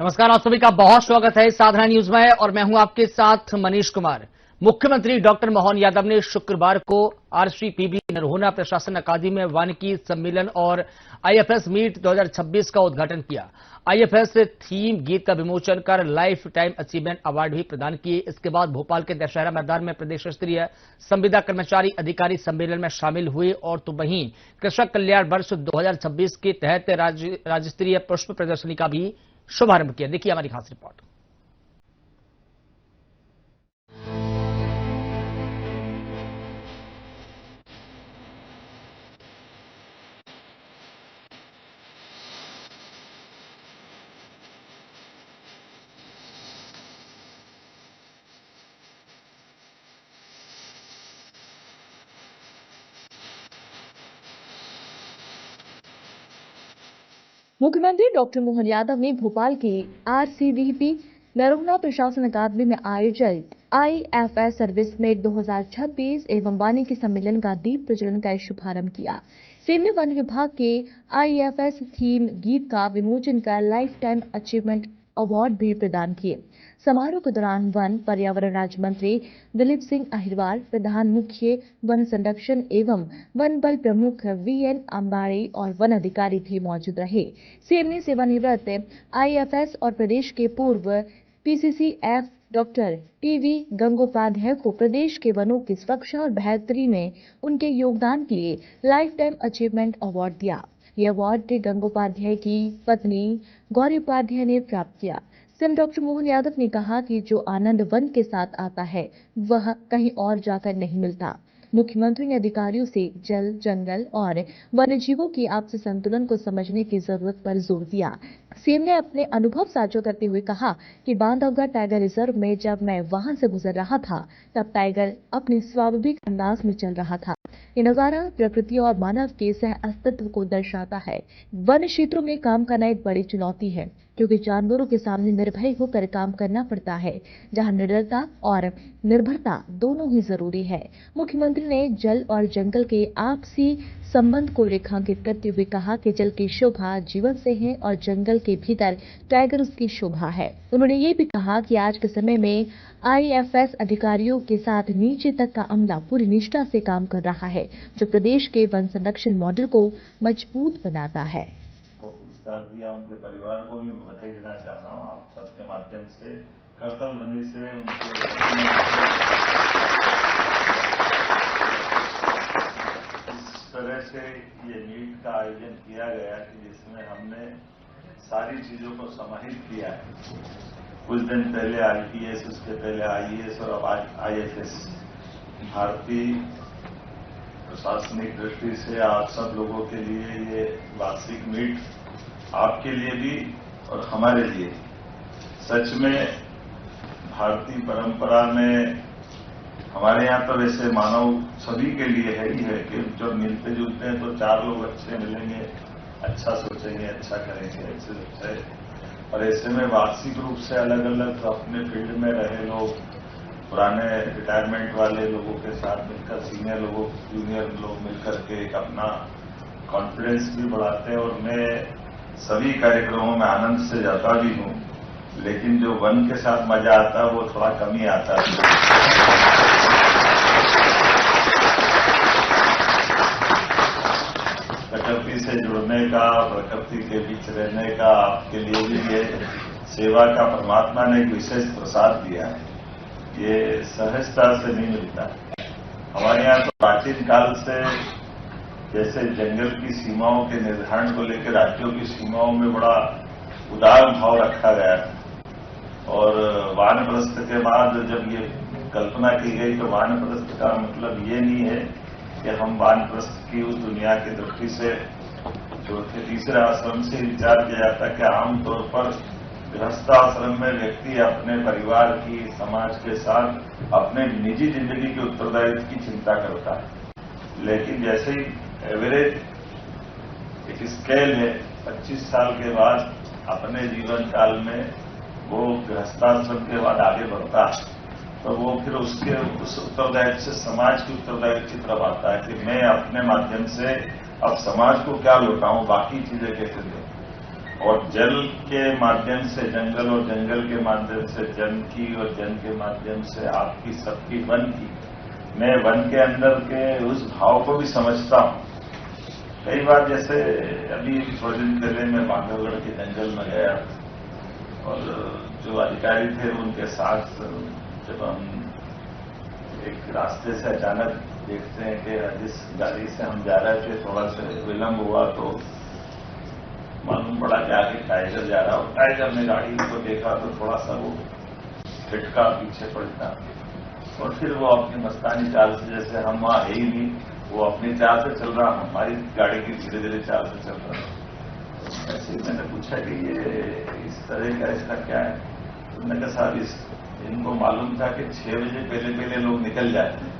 नमस्कार, आप सभी का बहुत स्वागत है साधना न्यूज में और मैं हूं आपके साथ मनीष कुमार। मुख्यमंत्री डॉक्टर मोहन यादव ने शुक्रवार को आरसीपीबी नरहोना प्रशासन अकादमी में वानिकी सम्मेलन और आईएफएस मीट 2026 का उद्घाटन किया। आईएफएस थीम गीत का विमोचन कर लाइफ टाइम अचीवमेंट अवार्ड भी प्रदान किए। इसके बाद भोपाल के दशहरा मैदान में प्रदेश स्तरीय संविदा कर्मचारी अधिकारी सम्मेलन में शामिल हुए और तो वहीं कृषक कल्याण वर्ष 2026 के तहत राज्य स्तरीय पुष्प प्रदर्शनी का भी शुभारंभ किया। देखिए हमारी खास रिपोर्ट। मुख्यमंत्री डॉक्टर मोहन यादव ने भोपाल के आरसीवीपी नरहोना प्रशासन अकादमी में आयोजित आईएफएस सर्विस मेट 2026 एवं वानिकी सम्मेलन का दीप प्रज्वलन का शुभारंभ किया। सेना वन विभाग के आईएफएस थीम गीत का विमोचन कर लाइफ टाइम अचीवमेंट अवार्ड भी प्रदान किए। समारोह के दौरान वन पर्यावरण राज्य मंत्री दिलीप सिंह अहिरवार, प्रधान मुख्य वन संरक्षण एवं वन बल प्रमुख वीएन अंबाड़ी और वन अधिकारी भी मौजूद रहे। सीएम ने सेवानिवृत्त आईएफएस और प्रदेश के पूर्व पीसीसीएफ डॉक्टर टीवी गंगोपाध्याय को प्रदेश के वनों की सुरक्षा और बेहतरी में उनके योगदान के लिए लाइफ टाइम अचीवमेंट अवार्ड दिया। यह अवार्ड गंगोपाध्याय की पत्नी गौरी उपाध्याय ने प्राप्त किया। सीएम डॉक्टर मोहन यादव ने कहा कि जो आनंद वन के साथ आता है वह कहीं और जाकर नहीं मिलता। मुख्यमंत्री ने अधिकारियों से जल, जंगल और वन्यजीवों की आपसी संतुलन को समझने की जरूरत पर जोर दिया। सीएम ने अपने अनुभव साझा करते हुए कहा कि बांधवगढ़ टाइगर रिजर्व में जब मैं वहां से गुजर रहा था तब टाइगर अपने स्वाभाविक अंदाज में चल रहा था। ये नजारा प्रकृति और मानव के सह अस्तित्व को दर्शाता है। वन क्षेत्रों में काम करना एक बड़ी चुनौती है क्योंकि जानवरों के सामने निर्भय होकर काम करना पड़ता है, जहां निडरता और निर्भरता दोनों ही जरूरी है। मुख्यमंत्री ने जल और जंगल के आपसी संबंध को रेखांकित करते हुए कहा कि जल की शोभा जीवन से है और जंगल के भीतर टाइगर उसकी शोभा है। उन्होंने ये भी कहा कि आज के समय में आईएफएस अधिकारियों के साथ नीचे तक का अमला पूरी निष्ठा से काम कर रहा है, जो प्रदेश के वन संरक्षण मॉडल को मजबूत बनाता है। उनके परिवार को भी बधाई देना चाहता हूँ आप सबके माध्यम से। कर्तव्य बंदी से इस तरह से ये मीट का आयोजन किया गया कि जिसमें हमने सारी चीजों को समाहित किया है। कुछ दिन पहले आईपीएस, उसके पहले आईएएस और अब आईएफएस। भारतीय प्रशासनिक दृष्टि से आप सब लोगों के लिए ये वार्षिक मीट आपके लिए भी और हमारे लिए सच में भारतीय परंपरा में हमारे यहाँ तो वैसे मानव सभी के लिए है ही है कि जब मिलते जुलते हैं तो चार लोग अच्छे मिलेंगे, अच्छा सोचेंगे, अच्छा करेंगे, अच्छे है। और ऐसे में वार्षिक रूप से अलग अलग अपने फील्ड में रहे लोग, पुराने रिटायरमेंट वाले लोगों के साथ मिलकर सीनियर लोगों, जूनियर लोग मिलकर के एक अपना कॉन्फिडेंस भी बढ़ाते हैं। और मैं सभी कार्यक्रमों में आनंद से जाता भी हूँ, लेकिन जो वन के साथ मजा आता है वो थोड़ा कम ही आता है। प्रकृति से जुड़ने का, प्रकृति के बीच रहने का आपके लिए भी ये सेवा का परमात्मा ने एक विशेष प्रसाद दिया है। ये सहजता से नहीं मिलता। हमारे यहाँ तो प्राचीन काल से जैसे जंगल की सीमाओं के निर्धारण को लेकर राज्यों की सीमाओं में बड़ा उदार भाव रखा गया और वानप्रस्थ के बाद जब ये कल्पना की गई तो वानप्रस्थ का मतलब ये नहीं है कि हम वानप्रस्थ की उस दुनिया की दृष्टि से जो तीसरे आश्रम से विचार किया जाता है कि आमतौर पर गृहस्थाश्रम में व्यक्ति अपने परिवार की, समाज के साथ अपने निजी जिंदगी के उत्तरदायित्व की चिंता करता है। लेकिन जैसे ही एवरेज एक स्केल है, 25 साल के बाद अपने जीवन काल में वो गृहस्थाश्रम के बाद आगे बढ़ता है तो वो फिर उसके उस उत्तरदायित्व से समाज के उत्तरदायित्व की तरफ आता है कि मैं अपने माध्यम से अब समाज को क्या लौटाऊं, बाकी चीजें कैसे दूं। और जल के माध्यम से जंगल और जंगल के माध्यम से जन की और जन के माध्यम से आपकी सबकी वन की, मैं वन के अंदर के उस भाव को भी समझता हूं। कई बार जैसे अभी थोड़े दिन पहले मैं बांधवगढ़ के जंगल में गया और जो अधिकारी थे उनके साथ जब हम एक रास्ते से अचानक देखते हैं कि जिस गाड़ी से हम जा रहे थे थोड़ा सा विलंब हुआ तो मालूम पड़ा कि आगे टाइगर जा रहा और टाइगर ने गाड़ी को देखा तो थोड़ा सा वो झटका पीछे पलटा और फिर वो अपनी मस्तानी चाल से, जैसे हम वहां है ही नहीं, वो अपनी चाल से चल रहा, हमारी गाड़ी की धीरे धीरे चाल से चल रहा। ऐसे ही मैंने पूछा कि ये इस तरह का इसका क्या है, तो मैंने कहा साहब इनको मालूम था कि 6 बजे पहले लोग निकल जाते हैं,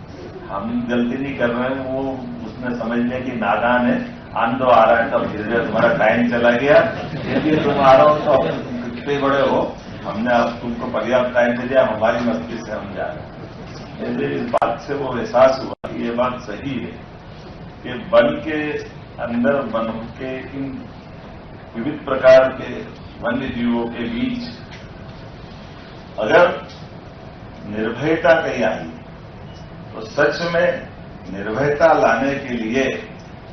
हम गलती नहीं कर रहे हैं, वो उसने समझ लिया कि नादान है, आंदो आ रहा है तब धीरे तुम्हारा टाइम चला गया, यदि तुम आ रहा हो तो कितने बड़े हो, हमने अब तुमको पर्याप्त टाइम दे दिया, हमारी मस्ती से हम जा रहे हैं। मुझे इस बात से वो एहसास हुआ कि ये बात सही है कि वन के अंदर वन के इन विविध प्रकार के वन्य जीवों के बीच अगर निर्भयता कहीं आई तो सच में निर्भयता लाने के लिए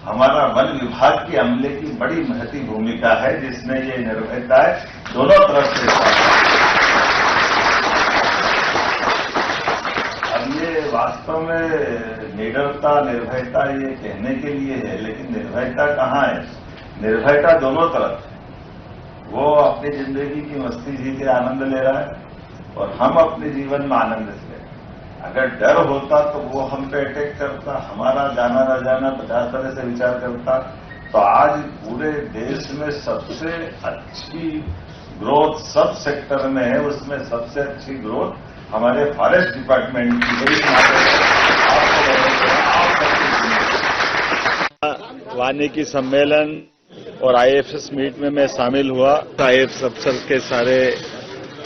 हमारा वन विभाग के अमले की बड़ी महती भूमिका है, जिसने ये निर्भयता दोनों तरफ से। अब ये वास्तव में निडरता निर्भयता ये कहने के लिए है, लेकिन निर्भयता कहाँ है? निर्भयता दोनों तरफ है। वो अपनी जिंदगी की मस्ती जी के आनंद ले रहा है और हम अपने जीवन में आनंद ले। अगर डर होता तो वो हम पे अटैक करता, हमारा जाना न जाना 50 तरह से विचार करता, तो आज पूरे देश में सबसे अच्छी ग्रोथ सब सेक्टर में है, उसमें सबसे अच्छी ग्रोथ हमारे फॉरेस्ट डिपार्टमेंट की। वानिकी सम्मेलन और आईएफएस मीट में मैं शामिल हुआ। आईएफएस अफसर के सारे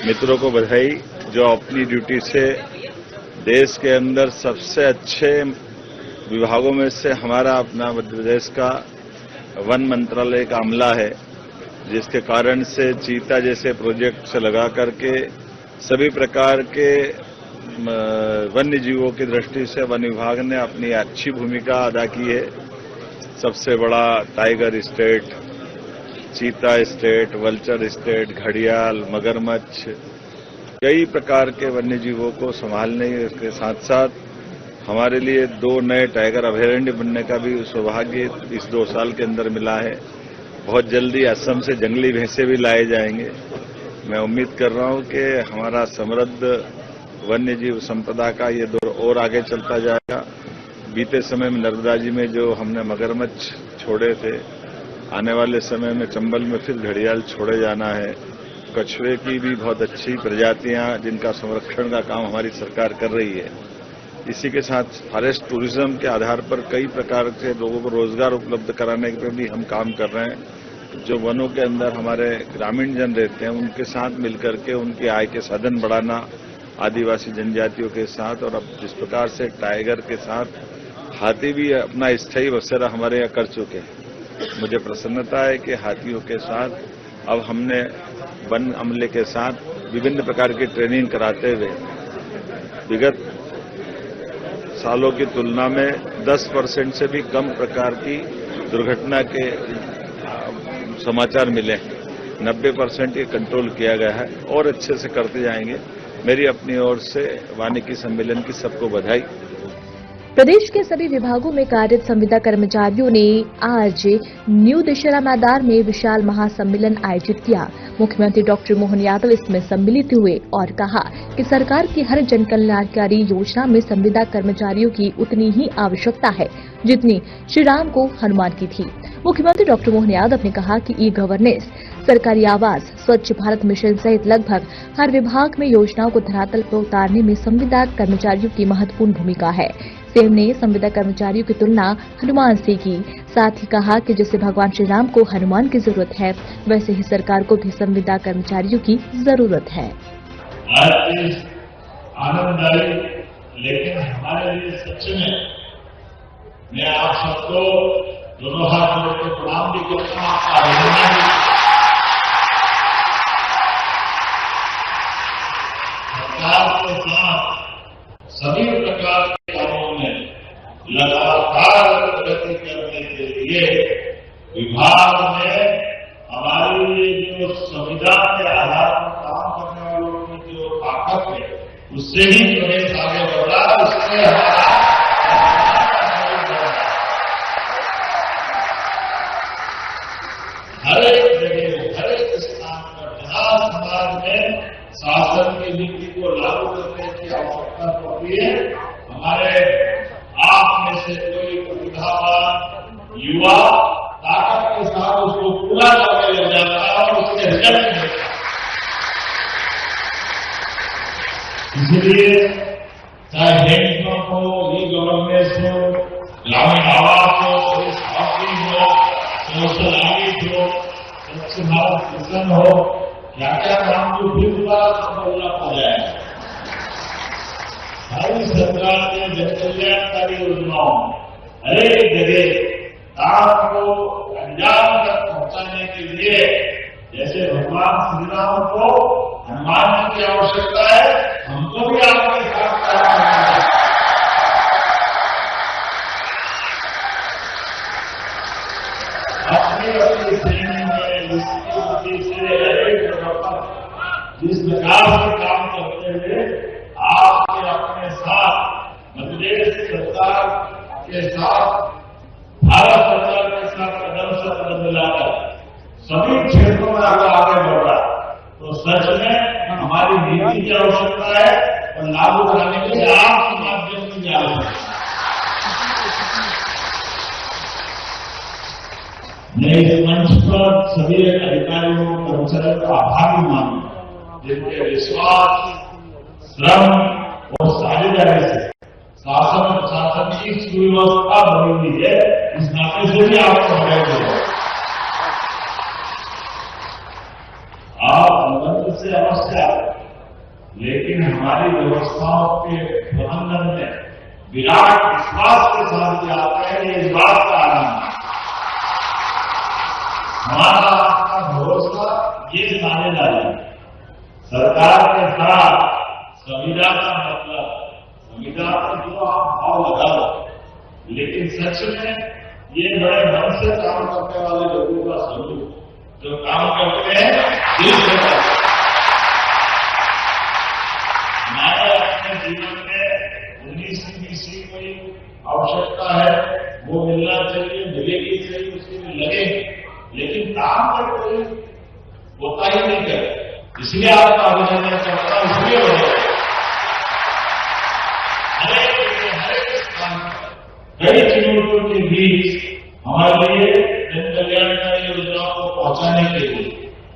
मित्रों को बधाई जो अपनी ड्यूटी से देश के अंदर सबसे अच्छे विभागों में से हमारा अपना मध्य प्रदेश का वन मंत्रालय का अमला है, जिसके कारण से चीता जैसे प्रोजेक्ट से लगा करके सभी प्रकार के वन्य जीवों की दृष्टि से वन विभाग ने अपनी अच्छी भूमिका अदा की है। सबसे बड़ा टाइगर स्टेट, चीता स्टेट, वल्चर स्टेट, घड़ियाल, मगरमच्छ, कई प्रकार के वन्य जीवों को संभालने के साथ साथ हमारे लिए 2 नए टाइगर अभयारण्य बनने का भी सौभाग्य इस 2 साल के अंदर मिला है। बहुत जल्दी असम से जंगली भैंसे भी लाए जाएंगे। मैं उम्मीद कर रहा हूं कि हमारा समृद्ध वन्य जीव संपदा का ये दौर और आगे चलता जाएगा। बीते समय में नर्मदा जी में जो हमने मगरमच्छ छोड़े थे, आने वाले समय में चंबल में फिर घड़ियाल छोड़े जाना है। कछुए की भी बहुत अच्छी प्रजातियां जिनका संरक्षण का काम हमारी सरकार कर रही है। इसी के साथ फॉरेस्ट टूरिज्म के आधार पर कई प्रकार के लोगों को रोजगार उपलब्ध कराने पे भी हम काम कर रहे हैं। जो वनों के अंदर हमारे ग्रामीण जन रहते हैं उनके साथ मिलकर के उनकी आय के साधन बढ़ाना, आदिवासी जनजातियों के साथ, और अब जिस प्रकार से टाइगर के साथ हाथी भी अपना स्थायी बसेरा हमारे यहाँ कर चुके हैं। मुझे प्रसन्नता है कि हाथियों के साथ अब हमने वन अमले के साथ विभिन्न प्रकार की ट्रेनिंग कराते हुए विगत सालों की तुलना में 10% से भी कम प्रकार की दुर्घटना के समाचार मिले हैं। 90% ये कंट्रोल किया गया है और अच्छे से करते जाएंगे। मेरी अपनी ओर से वानिकी सम्मेलन की सबको बधाई। प्रदेश के सभी विभागों में कार्यरत संविदा कर्मचारियों ने आज न्यू दशहरा मैदान में विशाल महासम्मेलन आयोजित किया। मुख्यमंत्री डॉक्टर मोहन यादव इसमें सम्मिलित हुए और कहा कि सरकार की हर जन कल्याणकारी योजना में संविदा कर्मचारियों की उतनी ही आवश्यकता है जितनी श्री राम को हनुमान की थी। मुख्यमंत्री डॉक्टर मोहन यादव ने कहा कि ई गवर्नेंस, सरकारी आवास, स्वच्छ भारत मिशन सहित लगभग हर विभाग में योजनाओं को धरातल पर उतारने में संविदा कर्मचारियों की महत्वपूर्ण भूमिका है। सीएम ने संविदा कर्मचारियों की तुलना हनुमान से की। साथ ही कहा कि जैसे भगवान श्री राम को हनुमान की जरूरत है, वैसे ही सरकार को भी संविदा कर्मचारियों की जरूरत है। आनंददायी, लेकिन हमारे लिए सच में मैं आप सबको दोनों हाथ जोड़ के प्रणाम भी करता हूं, आपका अभिनंदन। सभी प्रकार के कामों में लगातार प्रगति करने के लिए विभाग में हमारी जो संविधान के आधार पर काम करने वालों की जो ताकत है उससे ही प्रदेश आगे बढ़ रहा है। उससे हर एक जगह हर एक स्थान पर जहां समाज में शासन की नीति को लागू करने की आवश्यकता पड़ती है, हमारे आप में से कोई प्रतिभावान युवा ताकत के साथ उसको पूरा करके ले जाता है और उसके रिजल्ट मिलता है। इसलिए चाहे हैंडपंप हो, ई गवर्नेंस हो, ग्रामीण आवास हो, हाउसिंग हो, सोशल आडिट हो, स्वच्छ भारत मिशन हो, क्या क्या काम जो फिर दोबारा बोलना पड़ जाएगा। हमारी सरकार ने जन कल्याणकारी योजनाओं हर एक जगह काम को अंजाम तक पहुंचाने के लिए, जैसे भगवान श्री राम को हनुमान जी की आवश्यकता है, हमको भी आपके साथ काम करना है। अपनी श्रेणी में जिस प्रकार से काम करते हुए आपने अपने साथ मध्य प्रदेश सरकार के साथ भारत सरकार के साथ कदम से कदम मिलाकर सभी क्षेत्रों में अगर आगे बढ़ रहा तो सच में हमारी नीति की आवश्यकता है और लागू कराने के लिए आपके माध्यम से की आवश्यकता है। मैं इस मंच पर सभी अधिकारियों कर्मचारियों का आभारी मानूंगा जिनके विश्वास, श्रम और साझेदारी से शासन और प्रशासन की सुव्यवस्था बनी हुई है। इस नाते से भी आपको बधाई देगा। आप मदद से अवश्य आए, लेकिन हमारी व्यवस्थाओं के प्रबंधन में विराट विश्वास के साथ जो आते हैं, ये इस बात का आनंद है। हमारा आपका भरोसा ये साझेदारी है। सरकार के साथ संविदा का मतलब, संविदा पर जो आप भाव लगा लो, लेकिन सच में ये बड़े मन से काम करने वाले लोगों का स्वरूप जो काम करते हैं दिल से करते हैं। हमारे अपने जीवन में 19-20 कोई आवश्यकता है, वो मिलना चाहिए, मिलेगी चाहिए, उसके लिए लगेगी, लेकिन काम में कोई होता ही नहीं करे। इसलिए आपका अभिनंदन करता हूं। इसलिए हर एक स्थान पर कई चुनौतियों के बीच हमारे लिए जन कल्याणकारी योजनाओं को पहुंचाने के लिए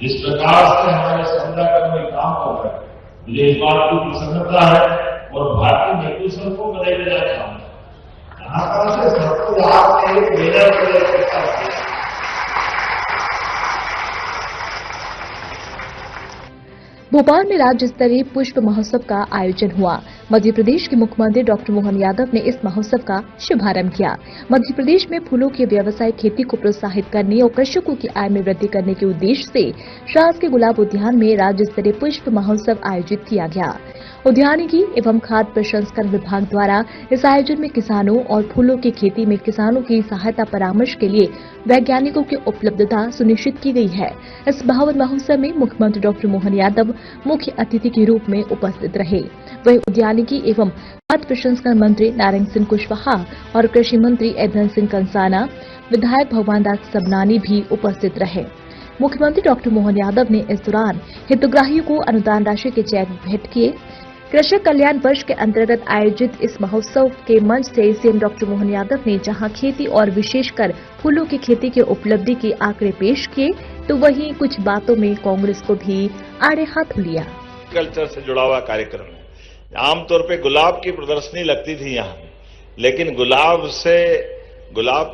जिस प्रकार से हमारे संविदाकर्मी काम कर रहे हैं, मुझे इस बात की प्रसन्नता है और भारतीय नेतृत्व को बधाई देना चाहूंगा। यहाँ से सबको आपने एक मेजर भोपाल में राज्य स्तरीय पुष्प महोत्सव का आयोजन हुआ। मध्य प्रदेश के मुख्यमंत्री डॉक्टर मोहन यादव ने इस महोत्सव का शुभारंभ किया। मध्य प्रदेश में फूलों की व्यावसायिक खेती को प्रोत्साहित करने और कृषकों की आय में वृद्धि करने के उद्देश्य से शासकीय गुलाब उद्यान में राज्य स्तरीय पुष्प महोत्सव आयोजित किया गया। उद्यानिकी एवं खाद्य प्रसंस्करण विभाग द्वारा इस आयोजन में किसानों और फूलों की खेती में किसानों की सहायता परामर्श के लिए वैज्ञानिकों की उपलब्धता सुनिश्चित की गई है। इस भावन महोत्सव में मुख्यमंत्री डॉक्टर मोहन यादव मुख्य अतिथि के रूप में उपस्थित रहे। वहीं उद्यानिकी एवं खाद्य प्रसंस्करण मंत्री नारायण सिंह कुशवाहा और कृषि मंत्री एदन सिंह कंसाना, विधायक भगवान दास सबनानी भी उपस्थित रहे। मुख्यमंत्री डॉक्टर मोहन यादव ने इस दौरान हितग्राहियों को अनुदान राशि के चेक भेंट किए। कृषक कल्याण वर्ष के अंतर्गत आयोजित इस महोत्सव के मंच से सीएम डॉक्टर मोहन यादव ने जहां खेती और विशेषकर फूलों की खेती के उपलब्धि के आंकड़े पेश किए, तो वहीं कुछ बातों में कांग्रेस को भी आड़े हाथ लिया। कल्चर से जुड़ा हुआ कार्यक्रम है। आमतौर पे गुलाब की प्रदर्शनी लगती थी यहाँ, लेकिन गुलाब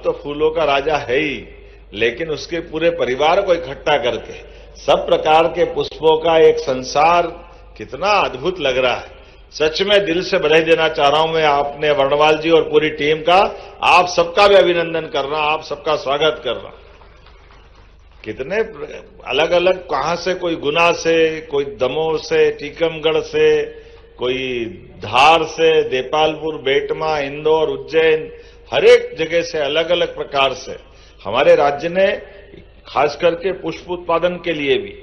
तो फूलों का राजा है ही, लेकिन उसके पूरे परिवार को इकट्ठा करके सब प्रकार के पुष्पों का एक संसार कितना अद्भुत लग रहा है। सच में दिल से बधाई देना चाह रहा हूं मैं आपने वर्णवाल जी और पूरी टीम का। आप सबका भी अभिनंदन कर रहा, आप सबका स्वागत कर रहा। कितने अलग अलग, कहां से, कोई गुना से, कोई दमोह से, टीकमगढ़ से, कोई धार से देपालपुर, बेटमा, इंदौर, उज्जैन, हर एक जगह से अलग अलग प्रकार से हमारे राज्य ने खास करके पुष्प उत्पादन के लिए भी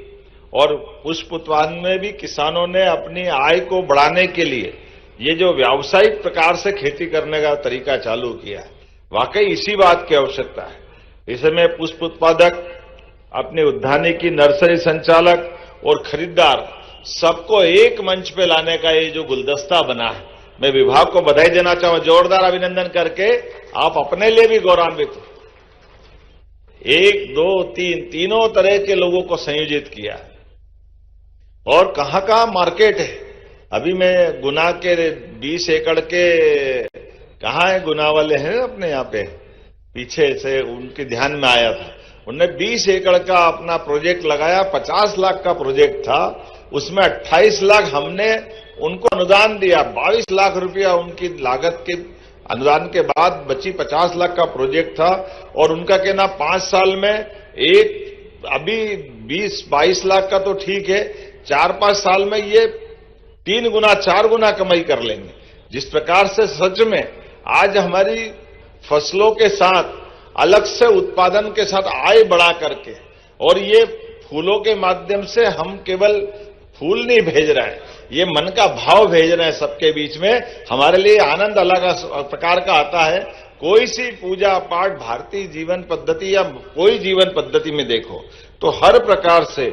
और पुष्प उत्पादन में भी किसानों ने अपनी आय को बढ़ाने के लिए ये जो व्यावसायिक प्रकार से खेती करने का तरीका चालू किया है, वाकई इसी बात की आवश्यकता है। इस समय पुष्प उत्पादक, अपने उद्यानिकी नर्सरी संचालक और खरीदार सबको एक मंच पे लाने का ये जो गुलदस्ता बना है, मैं विभाग को बधाई देना चाहूंगा, जोरदार अभिनंदन करके आप अपने लिए भी गौरवान्वित हो। 1, 2, 3 तीनों तरह के लोगों को संयोजित किया और कहां कहां मार्केट है। अभी मैं गुना के 20 एकड़ के, कहां है गुना वाले हैं अपने यहाँ पे, पीछे से उनके ध्यान में आया था, उन्होंने 20 एकड़ का अपना प्रोजेक्ट लगाया, 50 लाख का प्रोजेक्ट था, उसमें 28 लाख हमने उनको अनुदान दिया, 22 लाख रुपया उनकी लागत के अनुदान के बाद बची 50 लाख का प्रोजेक्ट था और उनका कहना 5 साल में एक, अभी 20-22 लाख का तो ठीक है, 4-5 साल में ये 3 गुना 4 गुना कमाई कर लेंगे। जिस प्रकार से सच में आज हमारी फसलों के साथ अलग से उत्पादन के साथ आय बढ़ा करके, और ये फूलों के माध्यम से हम केवल फूल नहीं भेज रहे हैं, ये मन का भाव भेज रहे हैं सबके बीच में, हमारे लिए आनंद अलग प्रकार का आता है। कोई सी पूजा पाठ भारतीय जीवन पद्धति या कोई जीवन पद्धति में देखो तो हर प्रकार से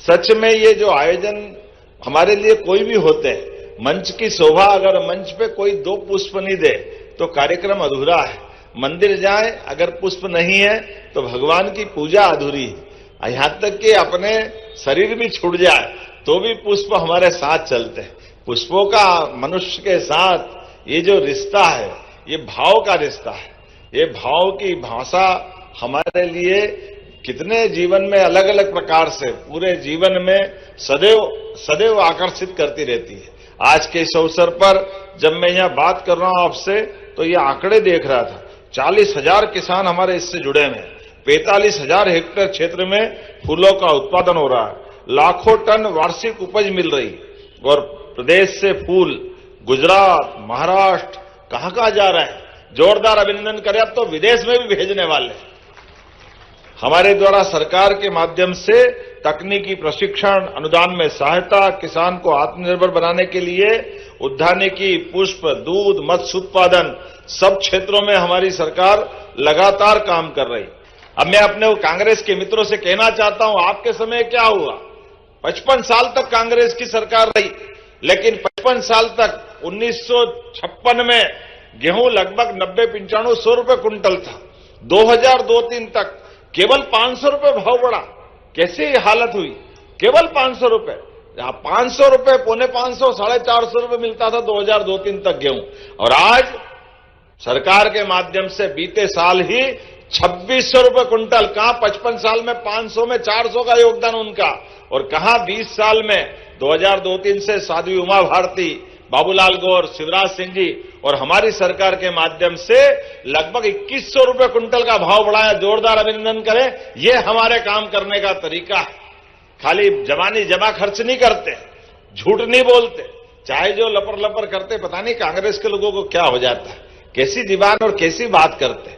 सच में ये जो आयोजन हमारे लिए कोई भी होते हैं, मंच की शोभा अगर मंच पे कोई 2 पुष्प नहीं दे तो कार्यक्रम अधूरा है। मंदिर जाए अगर पुष्प नहीं है तो भगवान की पूजा अधूरी है। यहां तक कि अपने शरीर भी छूट जाए तो भी पुष्प हमारे साथ चलते हैं। पुष्पों का मनुष्य के साथ ये जो रिश्ता है, ये भाव का रिश्ता है। ये भाव की भाषा हमारे लिए कितने जीवन में अलग अलग प्रकार से पूरे जीवन में सदैव आकर्षित करती रहती है। आज के इस अवसर पर जब मैं यहां बात कर रहा हूं आपसे तो ये आंकड़े देख रहा था, 40,000 किसान हमारे इससे जुड़े हुए हैं, 45,000 हेक्टेयर क्षेत्र में फूलों का उत्पादन हो रहा है, लाखों टन वार्षिक उपज मिल रही और प्रदेश से फूल गुजरात, महाराष्ट्र कहां जा रहे हैं। जोरदार अभिनंदन करें, अब तो विदेश में भी भेजने वाले हैं। हमारे द्वारा सरकार के माध्यम से तकनीकी प्रशिक्षण, अनुदान में सहायता, किसान को आत्मनिर्भर बनाने के लिए उद्यानिकी, पुष्प, दूध, मत्स्य उत्पादन सब क्षेत्रों में हमारी सरकार लगातार काम कर रही। अब मैं अपने कांग्रेस के मित्रों से कहना चाहता हूं, आपके समय क्या हुआ? 55 साल तक कांग्रेस की सरकार रही, लेकिन 55 साल तक 1956 में गेहूं लगभग 90-95 रुपए कुंटल था। 2002-03 तक केवल 500 रुपए भाव बढ़ा। कैसी हालत हुई? केवल 500 रुपए, 500 रुपए, 450, 450 रुपए मिलता था 2002-03 तक गेहूं, और आज सरकार के माध्यम से बीते साल ही 2600 रुपए कुंटल। कहां 55 साल में 500 में 400 का योगदान उनका, और कहां 20 साल में 2002-03 से साध्वी उमा भारती, बाबूलाल गौर, शिवराज सिंह जी और हमारी सरकार के माध्यम से लगभग 2100 रुपए कुंटल का भाव बढ़ाया। जोरदार अभिनंदन करें। यह हमारे काम करने का तरीका है। खाली जवानी जमा खर्च नहीं करते, झूठ नहीं बोलते, चाहे जो लपर लपर करते, पता नहीं कांग्रेस के लोगों को क्या हो जाता है, कैसी जीवान और कैसी बात करते हैं।